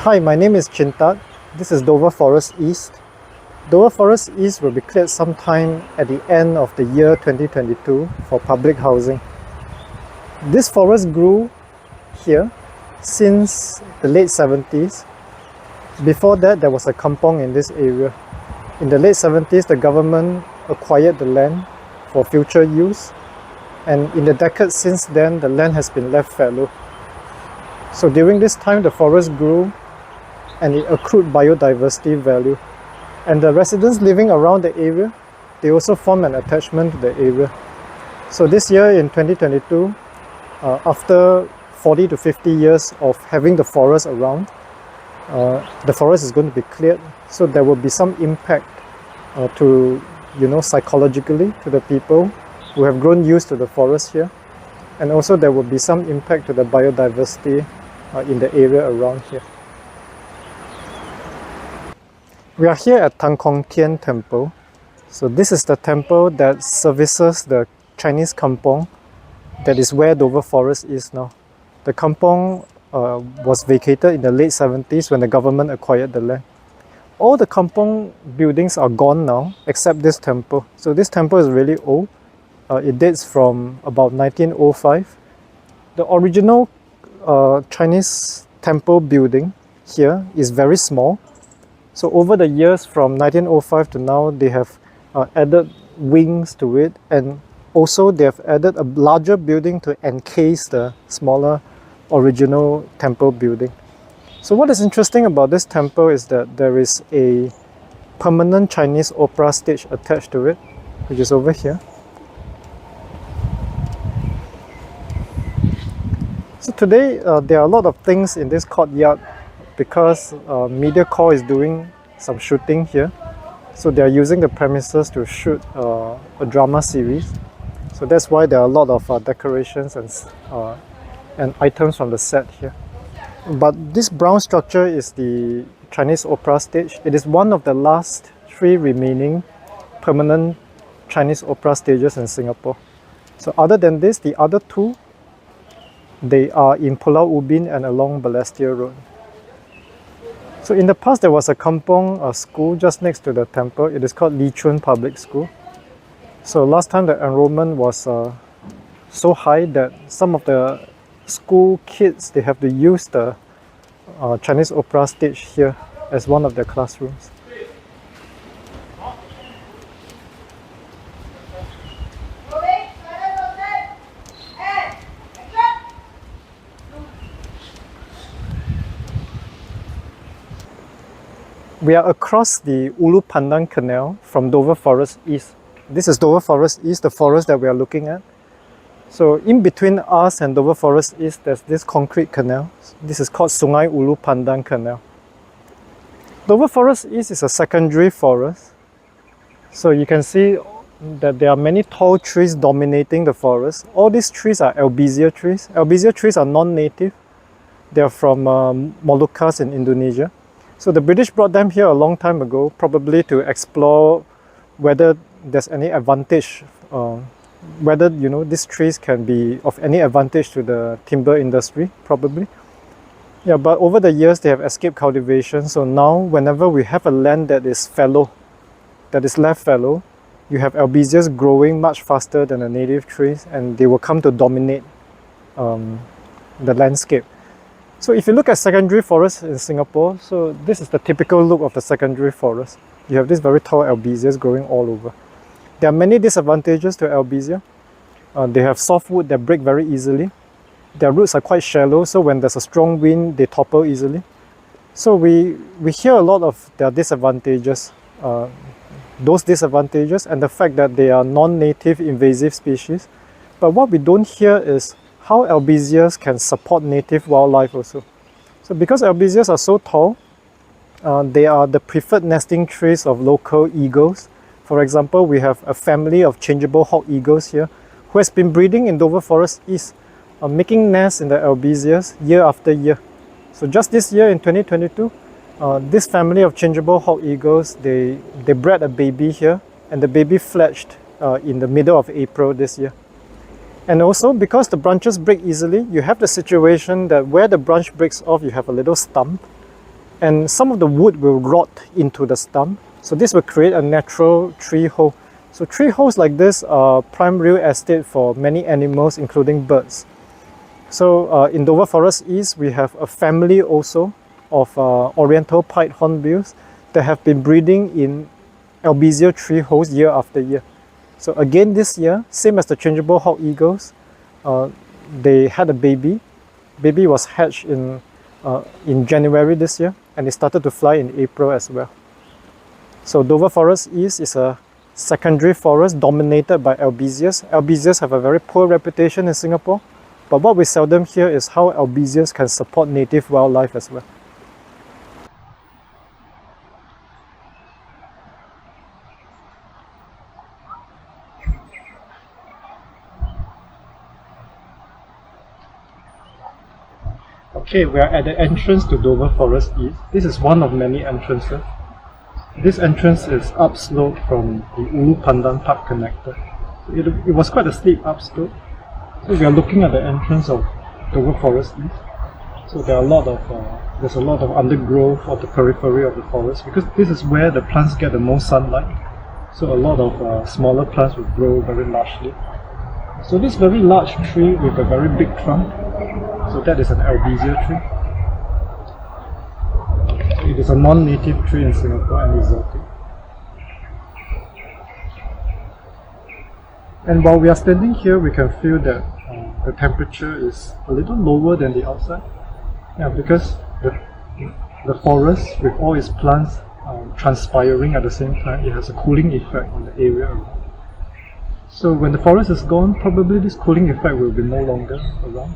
Hi, my name is Chin Tat. This is Dover Forest East. Dover Forest East will be cleared sometime at the end of the year 2022 for public housing. This forest grew here since the late 70s. Before that, there was a kampong in this area. In the late 70s, the government acquired the land for future use, and in the decades since then, the land has been left fallow. So during this time, the forest grew and it accrued biodiversity value. And the residents living around the area, they also form an attachment to the area. So this year in 2022, after 40 to 50 years of having the forest around, the forest is going to be cleared. So there will be some impact to, psychologically to the people who have grown used to the forest here. And also there will be some impact to the biodiversity in the area around here. We are here at Tan Kong Tian Temple. So this is the temple that services the Chinese kampong. That is where Dover Forest is now. The kampong was vacated in the late 70s when the government acquired the land. All the kampong buildings are gone now except this temple. So this temple is really old. It dates from about 1905. The original Chinese temple building here is very small. So over the years from 1905 to now, they have added wings to it, and also they have added a larger building to encase the smaller original temple building. So what is interesting about this temple is that there is a permanent Chinese opera stage attached to it, which is over here. So today there are a lot of things in this courtyard because MediaCorp is doing some shooting here. So they are using the premises to shoot a drama series. So that's why there are a lot of decorations and items from the set here. But this brown structure is the Chinese opera stage. It is one of the last 3 remaining permanent Chinese opera stages in Singapore. So other than this, the other 2, they are in Pulau Ubin and along Balestier Road. So in the past, there was a kampong school just next to the temple. It is called Li Chun Public School. So last time the enrollment was so high that some of the school kids, they have to use the Chinese opera stage here as one of their classrooms. We are across the Ulu Pandan Canal from Dover Forest East. This is Dover Forest East, the forest that we are looking at. So in between us and Dover Forest East, there's this concrete canal. This is called Sungai Ulu Pandan Canal. Dover Forest East is a secondary forest. So you can see that there are many tall trees dominating the forest. All these trees are albizia trees. Albizia trees are non-native. They are from Moluccas in Indonesia. So the British brought them here a long time ago, probably to explore whether there's any advantage, whether these trees can be of any advantage to the timber industry, probably. Yeah, but over the years they have escaped cultivation. So now, whenever we have a land that is fallow, that is left fallow, you have albizia growing much faster than the native trees, and they will come to dominate the landscape. So if you look at secondary forests in Singapore, so this is the typical look of the secondary forest. You have these very tall albizia growing all over. There are many disadvantages to albizia. They have softwood that break very easily. Their roots are quite shallow, so when there's a strong wind, they topple easily. So we hear a lot of their disadvantages, those disadvantages, and the fact that they are non-native invasive species. But what we don't hear is how albizia can support native wildlife also. So because albizia are so tall, they are the preferred nesting trees of local eagles. For example, we have a family of changeable hawk eagles here who has been breeding in Dover Forest East, making nests in the albizia year after year. So just this year in 2022, this family of changeable hawk eagles, they bred a baby here, and the baby fledged in the middle of April this year. And also, because the branches break easily, you have the situation that where the branch breaks off, you have a little stump. and some of the wood will rot into the stump. So this will create a natural tree hole. So tree holes like this are prime real estate for many animals, including birds. So in Dover Forest East, we have a family also of oriental pied hornbills that have been breeding in albizial tree holes year after year. So again this year, same as the changeable hawk eagles, they had a baby. Baby was hatched in January this year, and it started to fly in April as well. So Dover Forest East is a secondary forest dominated by albizias. Albizias have a very poor reputation in Singapore, but what we seldom hear is how albizias can support native wildlife as well. Okay, we are at the entrance to Dover Forest East. This is one of many entrances. This entrance is upslope from the Ulu Pandan Park connector. It was quite a steep upslope. So we are looking at the entrance of Dover Forest East. So there's a lot of undergrowth at the periphery of the forest, because this is where the plants get the most sunlight. So a lot of smaller plants will grow very largely. So this very large tree with a very big trunk, so that is an albizia tree. It is a non-native tree in Singapore and exotic. And while we are standing here, we can feel that the temperature is a little lower than the outside. Yeah, because the forest, with all its plants transpiring at the same time, it has a cooling effect on the area around. So when the forest is gone, probably this cooling effect will be no longer around.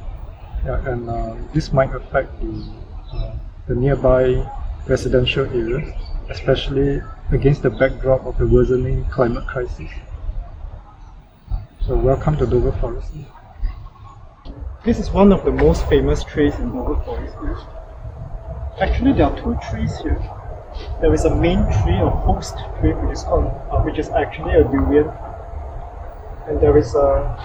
Yeah, and this might affect the nearby residential areas, especially against the backdrop of the worsening climate crisis. So welcome to Dover Forest East. This is one of the most famous trees in Dover Forest East. Actually, there are two trees here. There is a main tree, a host tree, which is actually a durian, and there is a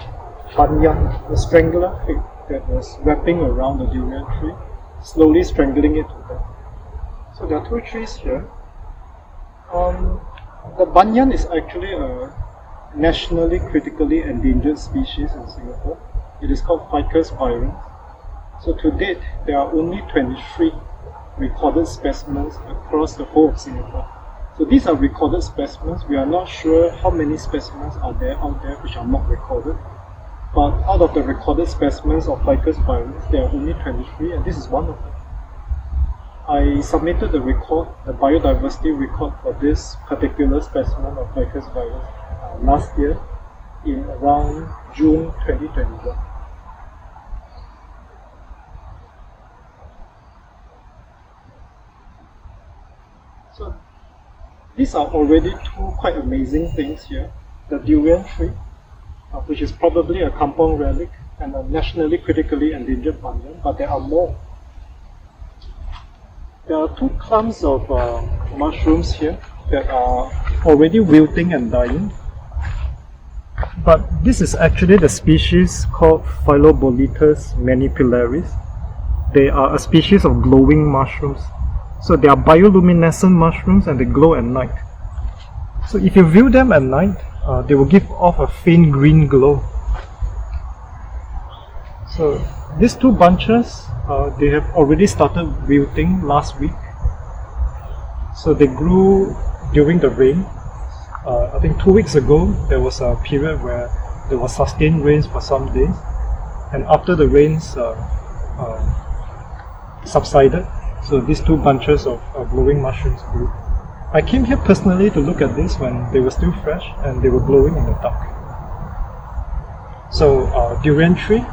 banyan, the strangler fig that was wrapping around the durian tree, slowly strangling it to death. So there are two trees here. The banyan is actually a nationally critically endangered species in Singapore. It is called Ficus virens. So to date, there are only 23 recorded specimens across the whole of Singapore. So these are recorded specimens. We are not sure how many specimens are there out there which are not recorded. But out of the recorded specimens of Ficus virens, there are only 23, and this is one of them. I submitted the biodiversity record for this particular specimen of Ficus virens last year in around June 2021. So these are already two quite amazing things here. The durian tree, which is probably a kampong relic, and a nationally critically endangered banyan, but there are more. There are two clumps of mushrooms here that are already wilting and dying. But this is actually the species called Philoboletus manipillaris. They are a species of glowing mushrooms. So they are bioluminescent mushrooms and they glow at night. So if you view them at night, they will give off a faint green glow. So these two bunches, they have already started wilting last week. So they grew during the rain. I think 2 weeks ago, there was a period where there was sustained rains for some days. And after the rains subsided, so these two bunches of glowing mushrooms grew. I came here personally to look at this when they were still fresh and they were glowing in the dark. So durian tree,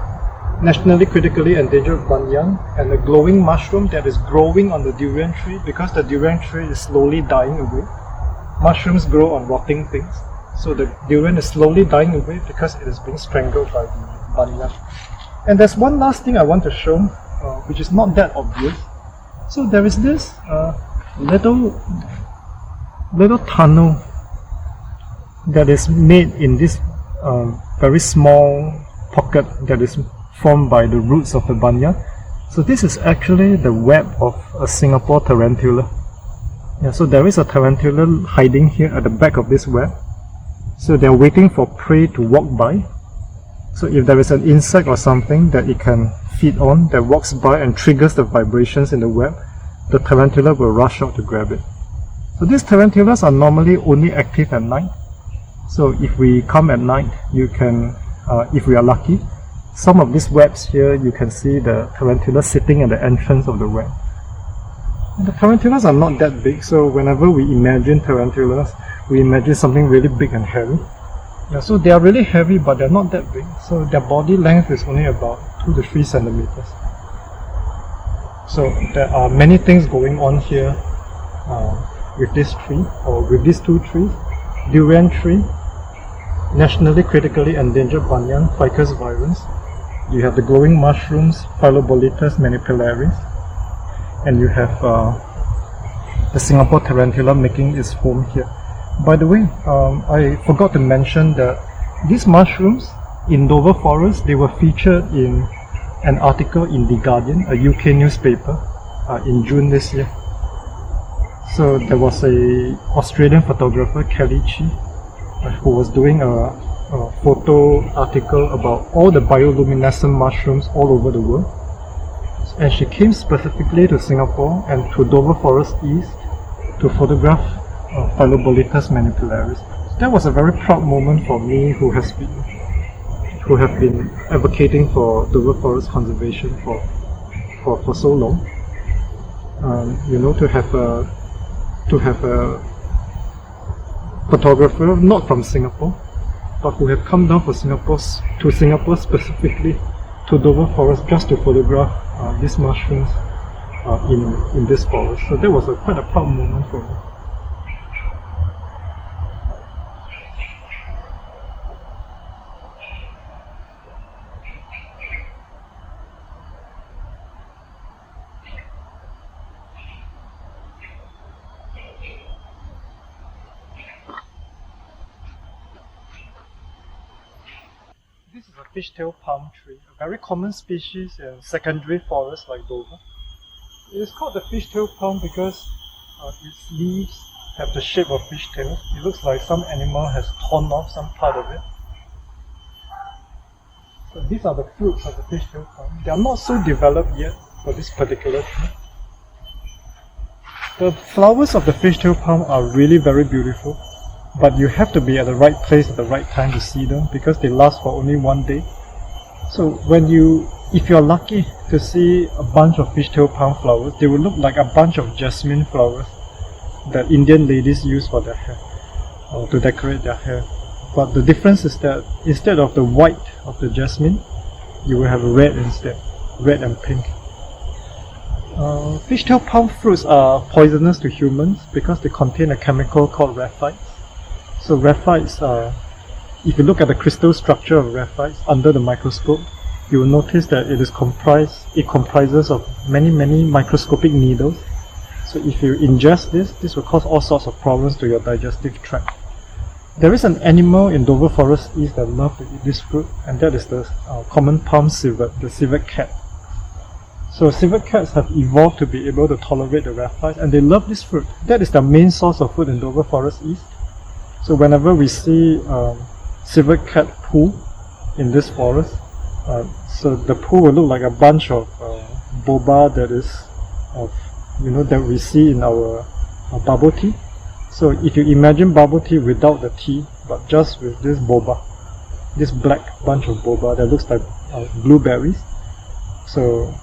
nationally critically endangered banyan, and a glowing mushroom that is growing on the durian tree because the durian tree is slowly dying away. Mushrooms grow on rotting things, so the durian is slowly dying away because it is being strangled by the banyan. And there's one last thing I want to show, which is not that obvious. So there is this little tunnel that is made in this very small pocket that is formed by the roots of the banyan. So this is actually the web of a Singapore tarantula. Yeah, so there is a tarantula hiding here at the back of this web. So they're waiting for prey to walk by. So if there is an insect or something that it can feed on that walks by and triggers the vibrations in the web, the tarantula will rush out to grab it. So these tarantulas are normally only active at night. So if we come at night, you can, if we are lucky, some of these webs here, you can see the tarantula sitting at the entrance of the web. The tarantulas are not that big, so whenever we imagine tarantulas, we imagine something really big and heavy. Yeah, so they are really heavy, but they're not that big. So their body length is only about 2 to 3 centimeters. So there are many things going on here with this tree, or with these two trees. Durian tree, nationally critically endangered banyan, Ficus virens. You have the glowing mushrooms, Phylloboletus manipillaris. And you have the Singapore tarantula making its home here. By the way, I forgot to mention that these mushrooms in Dover Forest, they were featured in an article in The Guardian, a UK newspaper, in June this year. So there was a Australian photographer, Kelly Chi, who was doing a photo article about all the bioluminescent mushrooms all over the world. And she came specifically to Singapore and to Dover Forest East to photograph Phylloboletus manipillaris. That was a very proud moment for me, who have been advocating for Dover Forest conservation for so long. You know, to have a photographer not from Singapore, but who have come down to Singapore specifically to Dover Forest just to photograph these mushrooms in this forest. So that was quite a proud moment for me. This is a fishtail palm tree, a very common species in secondary forests like Dover. It is called the fishtail palm because its leaves have the shape of fishtails. It looks like some animal has torn off some part of it. So these are the fruits of the fishtail palm. They are not so developed yet for this particular tree. The flowers of the fishtail palm are really very beautiful, but you have to be at the right place at the right time to see them because they last for only one day. So if you're lucky to see a bunch of fishtail palm flowers, they will look like a bunch of jasmine flowers that Indian ladies use for their hair, or to decorate their hair. But the difference is that instead of the white of the jasmine, you will have red instead, red and pink. Fishtail palm fruits are poisonous to humans because they contain a chemical called raphides. So raphides if you look at the crystal structure of raphides under the microscope, you will notice that it comprises of many microscopic needles. So if you ingest this will cause all sorts of problems to your digestive tract. There is an animal in Dover Forest East that loves to eat this fruit, and that is the common palm civet, the civet cat. So civet cats have evolved to be able to tolerate the raphides, and they love this fruit. That is the main source of food in Dover Forest East. So whenever we see civet cat poo in this forest, so the poo will look like a bunch of boba that we see in our bubble tea. So if you imagine bubble tea without the tea, but just with this boba, this black bunch of boba that looks like blueberries. So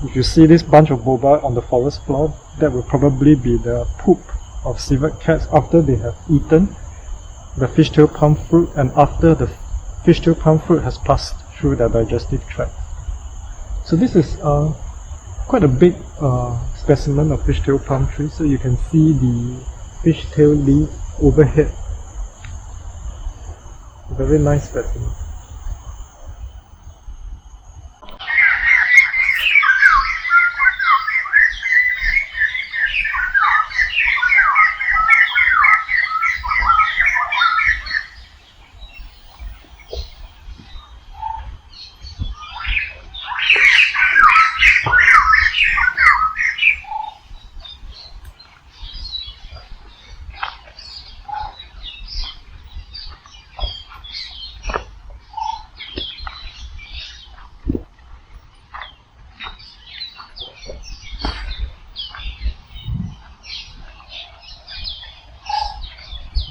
if you see this bunch of boba on the forest floor, that will probably be the poop of civet cats after they have eaten the fishtail palm fruit and after the fishtail palm fruit has passed through their digestive tract. So this is quite a big specimen of fishtail palm tree. So you can see the fishtail leaf overhead. Very nice specimen.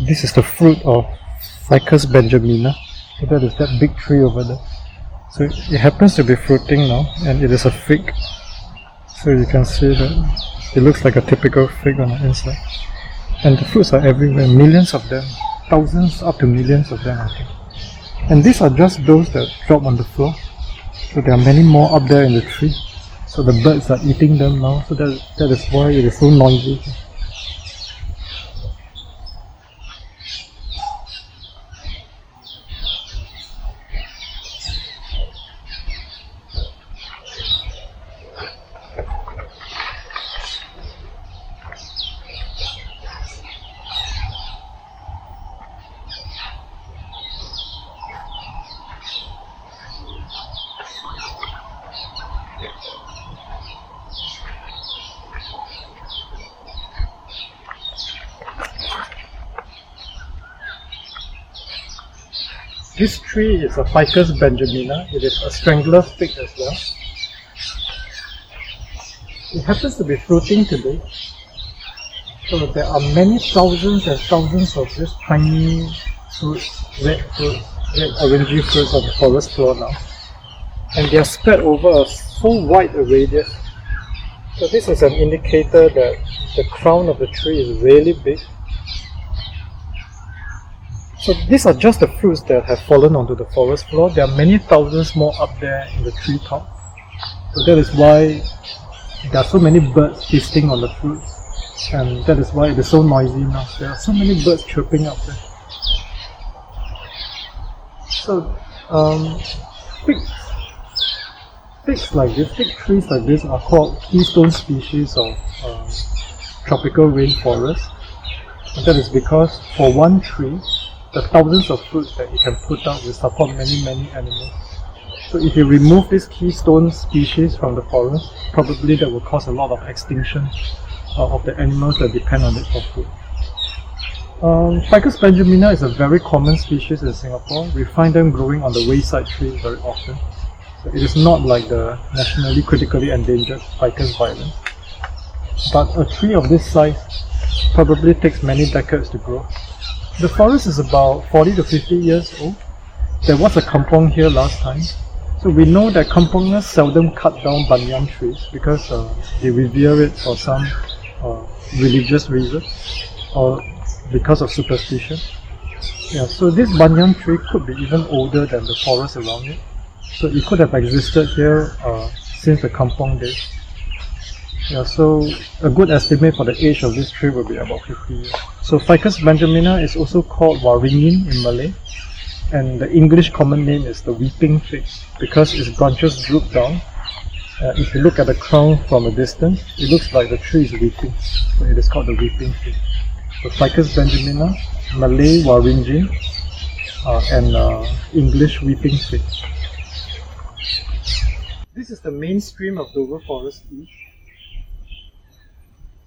This is the fruit of Ficus benjamina. So that is that big tree over there. So it happens to be fruiting now, and it is a fig. So you can see that it looks like a typical fig on the inside. And the fruits are everywhere, millions of them, thousands up to millions of them, I think. And these are just those that drop on the floor. So there are many more up there in the tree. So the birds are eating them now, so that is why it is so noisy. This tree is a Ficus benjamina. It is a strangler fig as well. It happens to be fruiting today. So there are many thousands and thousands of these tiny fruits, red orangey fruits on the forest floor now. And they are spread over so wide a radius. So this is an indicator that the crown of the tree is really big. So these are just the fruits that have fallen onto the forest floor. There are many thousands more up there in the treetop. So that is why there are so many birds feasting on the fruits. And that is why it is so noisy now. There are so many birds chirping up there. So figs like this, fig trees like this are called keystone species of tropical rainforest. And that is because for one tree, the thousands of fruits that it can put out will support many animals. So if you remove this keystone species from the forest, probably that will cause a lot of extinction of the animals that depend on it for food. Ficus benjamina is a very common species in Singapore. We find them growing on the wayside trees very often. So it is not like the nationally critically endangered Ficus violens. But a tree of this size probably takes many decades to grow. The forest is about 40 to 50 years old. There was a kampong here last time. So we know that kampongers seldom cut down banyan trees because they revere it for some religious reason or because of superstition. Yeah, so this banyan tree could be even older than the forest around it. So it could have existed here since the kampong days. Yeah, so a good estimate for the age of this tree will be about 50 years. So Ficus benjamina is also called waringin in Malay, and the English common name is the weeping fig because its branches droop down. If you look at the crown from a distance, it looks like the tree is weeping, so it is called the weeping fig. So Ficus benjamina, Malay waringin, and English weeping fig. This is the main stream of Dover Forest East.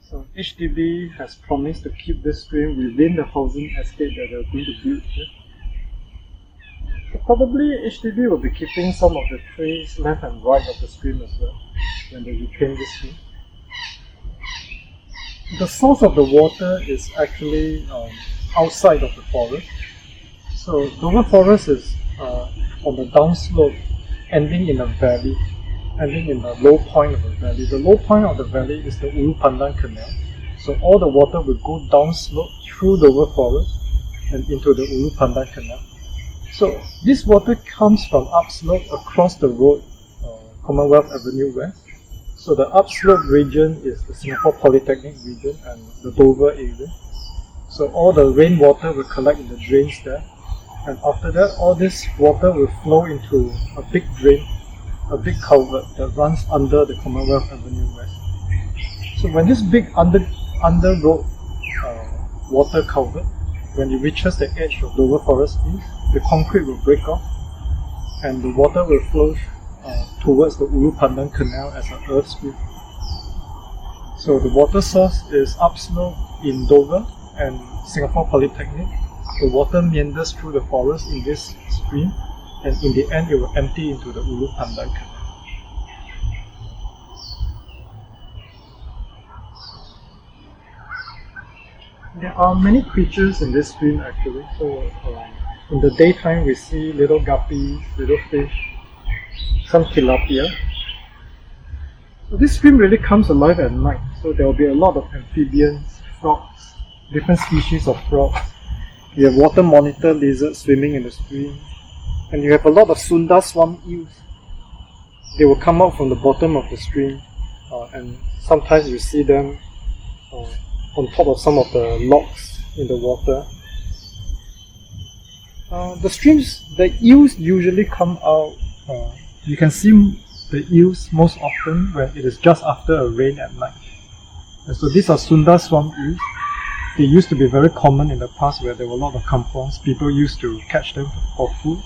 So HDB has promised to keep this stream within the housing estate that they are going to build here. So probably HDB will be keeping some of the trees left and right of the stream as well when they reclaim this stream. The source of the water is actually outside of the forest. So Dover Forest is on the downslope, ending in a valley. Ending in the low point of the valley. The low point of the valley is the Ulu Pandan Canal. So all the water will go downslope through Dover Forest and into the Ulu Pandan Canal. So this water comes from upslope across the road, Commonwealth Avenue West. So the upslope region is the Singapore Polytechnic region and the Dover area. So all the rainwater will collect in the drains there. And after that, all this water will flow into a big drain, a big culvert that runs under the Commonwealth Avenue West. So when this big under road water culvert, when it reaches the edge of Dover Forest East, the concrete will break off and the water will flow towards the Ulu Pandan Canal as an earth stream. So the water source is upslope in Dover and Singapore Polytechnic. The water meanders through the forest in this stream, and in the end it will empty into the Ulu Pandan Canal. There are many creatures in this stream actually. So in the daytime we see little guppies, little fish, some tilapia. So this stream really comes alive at night. So there will be a lot of amphibians, frogs, different species of frogs. You have water monitor lizards swimming in the stream. And you have a lot of Sunda swamp eels. They will come out from the bottom of the stream, and sometimes you see them on top of some of the logs in the water. The eels usually come out, you can see the eels most often when it is just after a rain at night. And so these are Sunda swamp eels. They used to be very common in the past where there were a lot of kampongs. People used to catch them for food.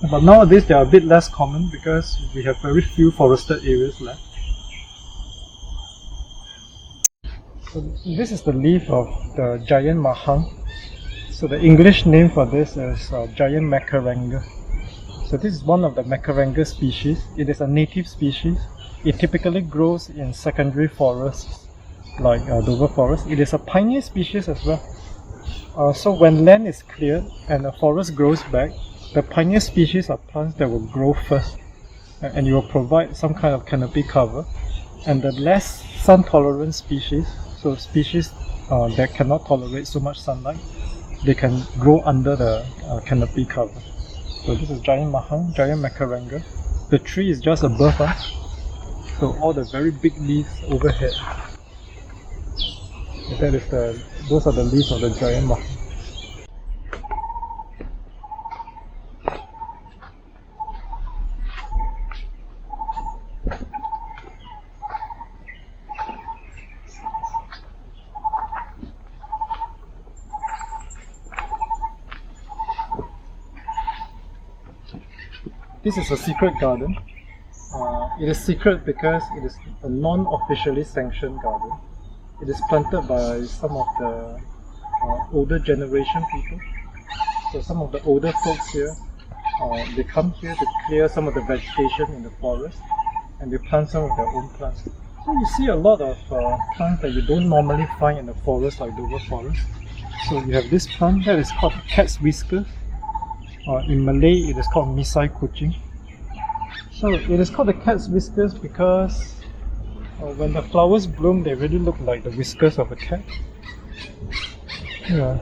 But nowadays they are a bit less common because we have very few forested areas left. So this is the leaf of the giant mahang. So the English name for this is giant Macaranga. So this is one of the Macaranga species. It is a native species. It typically grows in secondary forests like Dover forest. It is a pioneer species as well. So when land is cleared and the forest grows back, the pioneer species are plants that will grow first, and you will provide some kind of canopy cover. And the less sun tolerant species, so species that cannot tolerate so much sunlight, they can grow under the canopy cover. So this is giant mahang, giant Macaranga. The tree is just above us, so all the very big leaves overhead. Those are the leaves of the giant mahang. This is a secret garden. It is secret because it is a non-officially sanctioned garden. It is planted by some of the older generation people. So some of the older folks here, they come here to clear some of the vegetation in the forest, and they plant some of their own plants. So you see a lot of plants that you don't normally find in the forest like Dover forest. So you have this plant that is called cat's whisker. In Malay, it is called misai kucing. So it is called the cat's whiskers because when the flowers bloom, they really look like the whiskers of a cat. Yeah.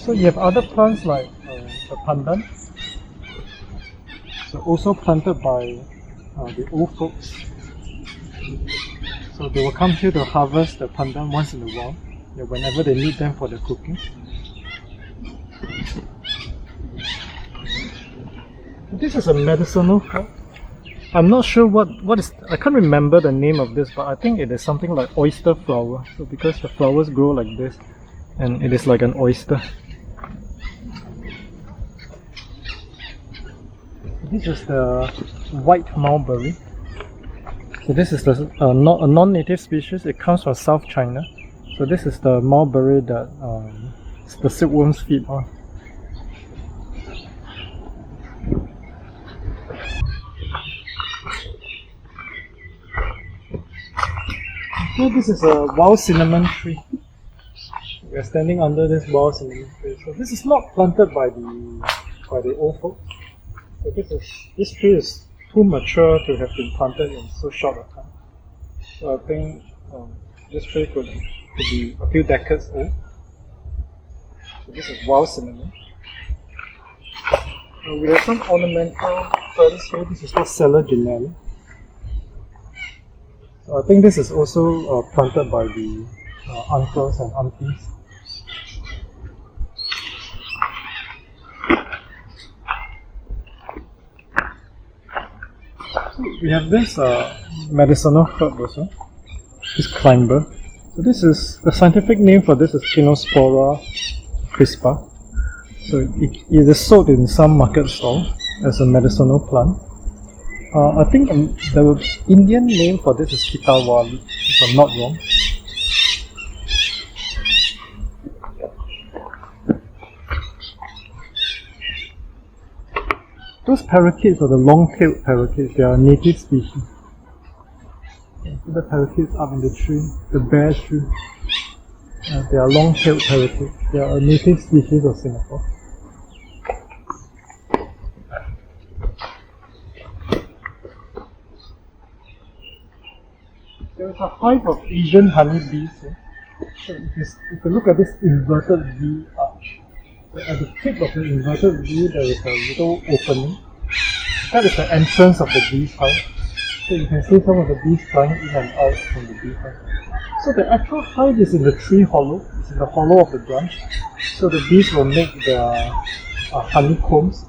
So you have other plants like the pandan. So also planted by the old folks. So they will come here to harvest the pandan once in a while, whenever they need them for their cooking. This is a medicinal herb. I'm not sure what is, I can't remember the name of this, but I think it is something like oyster flower. So because the flowers grow like this, and it is like an oyster. This is the white mulberry. So this is a non-native species. It comes from South China. So this is the mulberry that the silkworms feed on. So this is a wild cinnamon tree. We are standing under this wild cinnamon tree. So this is not planted by the old folks. So this tree is too mature to have been planted in so short a time. So I think this tree could be a few decades old. So this is wild cinnamon. We have some ornamental ferns here. This is called Celler genera. So I think this is also planted by the uncles and aunties. So we have this medicinal herb also, this climber. So this is, the scientific name for this is Pinospora crispa. So it is sold in some market stalls as a medicinal plant. I think the Indian name for this is Kitawali, if I'm not wrong. Those parakeets are the long-tailed parakeets. They are a native species. The parakeets up in the tree, the bare tree. They are long-tailed parakeets. They are a native species of Singapore. There is a hive of Asian honeybees here. So if you look at this inverted V arch, so at the tip of the inverted V there is a little opening. That is the entrance of the bee's hive. So you can see some of the bees flying in and out from the bee hive. So the actual hive is in the tree hollow, it's in the hollow of the branch. So the bees will make their honeycombs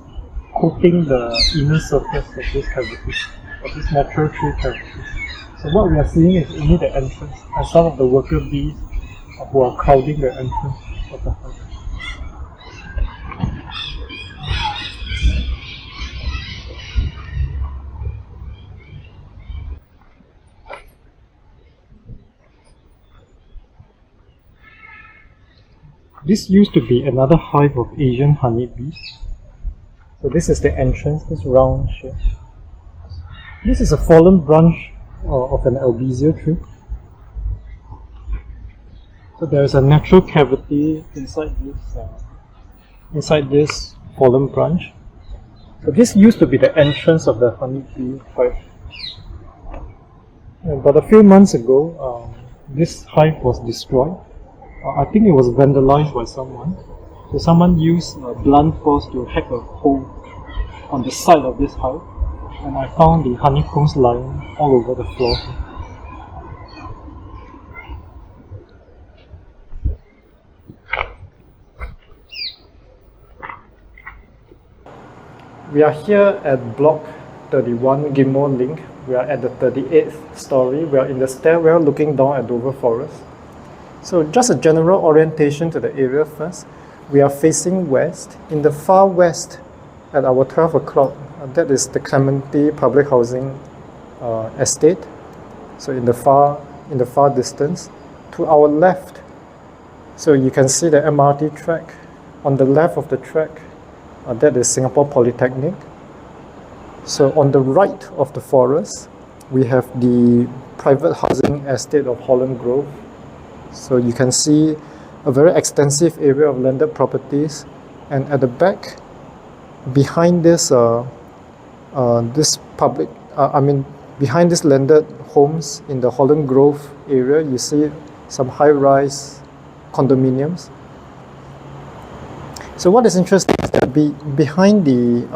coating the inner surface of this cavity, of this natural tree cavity. So what we are seeing is only the entrance and some of the worker bees who are crowding the entrance of the hive. This used to be another hive of Asian honeybees. So this is the entrance, this round shape. This is a fallen branch of an albizia tree. So there is a natural cavity inside this fallen branch. So this used to be the entrance of the honeybee hive. But a few months ago, this hive was destroyed. I think it was vandalized by someone. So someone used blunt force to hack a hole on the side of this hive, and I found the honeycombs lying all over the floor. We are here at block 31 Gilmore Link. We are at the 38th story. We are in the stairwell looking down at Dover Forest. So just a general orientation to the area first. We are facing west. In the far west, at our 12 o'clock, that is the Clementi Public Housing Estate. So in the far distance. To our left, so you can see the MRT track. On the left of the track, that is Singapore Polytechnic. So on the right of the forest, we have the private housing estate of Holland Grove. So you can see a very extensive area of landed properties, and at the back, behind this behind these landed homes in the Holland Grove area, you see some high-rise condominiums. So what is interesting is that behind the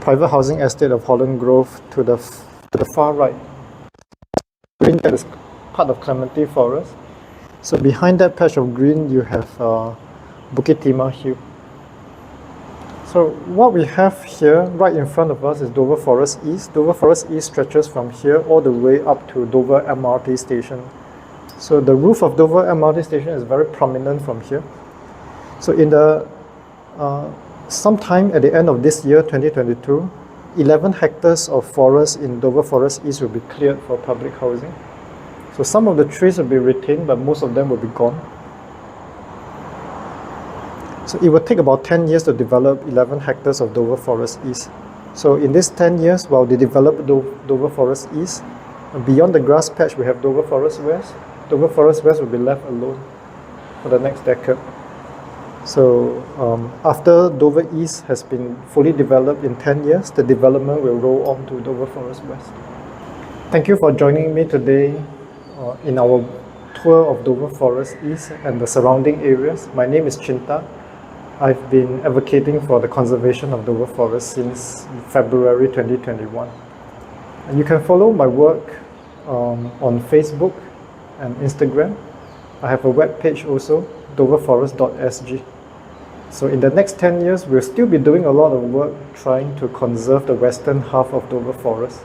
private housing estate of Holland Grove to the far right, green, that is part of Clementi Forest. So behind that patch of green, you have Bukit Timah Hill. So what we have here, right in front of us, is Dover Forest East. Dover Forest East stretches from here all the way up to Dover MRT station. So the roof of Dover MRT station is very prominent from here. So in the sometime at the end of this year, 2022, 11 hectares of forest in Dover Forest East will be cleared for public housing. So some of the trees will be retained, but most of them will be gone. So it will take about 10 years to develop 11 hectares of Dover Forest East. So in these 10 years, while they develop Dover Forest East, beyond the grass patch, we have Dover Forest West. Dover Forest West will be left alone for the next decade. So after Dover East has been fully developed in 10 years, the development will roll on to Dover Forest West. Thank you for joining me today in our tour of Dover Forest East and the surrounding areas. My name is Chin Tat. I've been advocating for the conservation of Dover Forest since February 2021. And you can follow my work on Facebook and Instagram. I have a web page also, doverforest.sg. So in the next 10 years, we'll still be doing a lot of work trying to conserve the western half of Dover Forest.